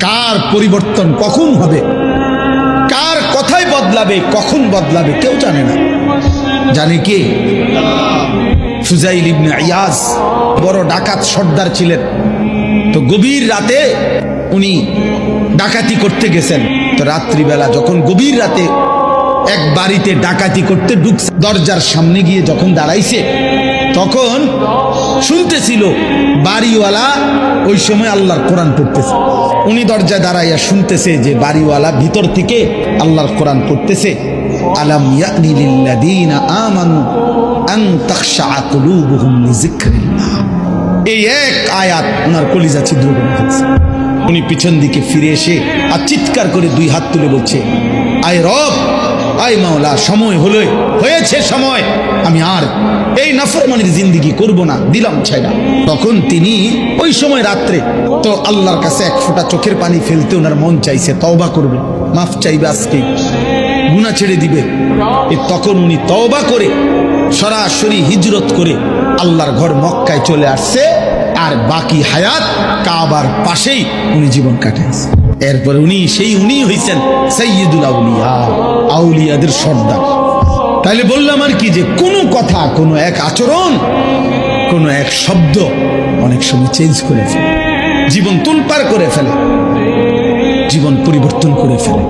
কার পরিবর্তন কখন হবে, কার কথাই বদলাবে, কখন বদলাবে কেউ জানে না। জানে কে? ফুজাইল ইবনে ইয়াজ বড় ডাকাত সর্দার ছিলেন। তো গভীর রাতে উনি ডাকাতি করতে গেছেন। তো রাত্রিবেলা যখন গভীর রাতে এক বাড়িতে ডাকাতি করতে ঢুকছে, দরজার সামনে গিয়ে যখন দাঁড়াইছে তখন শুনতেছিল বাড়িওয়ালা ওই সময় আল্লাহর কোরআন পড়তেছে। উনি দরজায় দাঁড়াইয়া শুনতেছে যে বাড়িওয়ালা ভিতর থেকে আল্লাহর কোরআন পড়তেছে, আলাম ইয়ানি লিল্লাযীনা আমানু আন তাখশা কুলুবুহুম লিযিকরিল্লাহ। এই এক আয়াত ওনার কলিজা ছিদ্র করে ফেলছে। উনি পিছন দিকে ফিরে এসে আর চিৎকার করে দুই হাত তুলে বলছে, আয় রব, আয় মাওলা, সময় হয়েছে সময়, আমি আর এই নাফরমানির জিন্দেগি করব না, দিলাম ছাইরা। তখন তিনি ওই সময় রাত্রে তো আল্লাহর কাছে এক ফোঁটা চোখের পানি ফেলতে ওনার মন চাইছে, তওবা করবে, মাফ চাইবে, আজকে গুনাহ ছেড়ে দিবে। তখন উনি তওবা করে সরাসরি হিজরত করে আল্লাহর ঘর মক্কায় চলে আসছে, আর বাকি হায়াত কাবার পাশেই উনি জীবন কাটাইছে। এরপরে উনি হইছেন সাইয়্যিদুল আউলিয়া, আউলিয়াদের সর্দার। তাইলে বললাম আর কি, যে কোনো কথা, কোনো এক আচরণ, কোনো এক শব্দ অনেক সময় চেঞ্জ করে ফেলে, জীবন তুলপার করে ফেলে, জীবন পরিবর্তন করে ফেলে।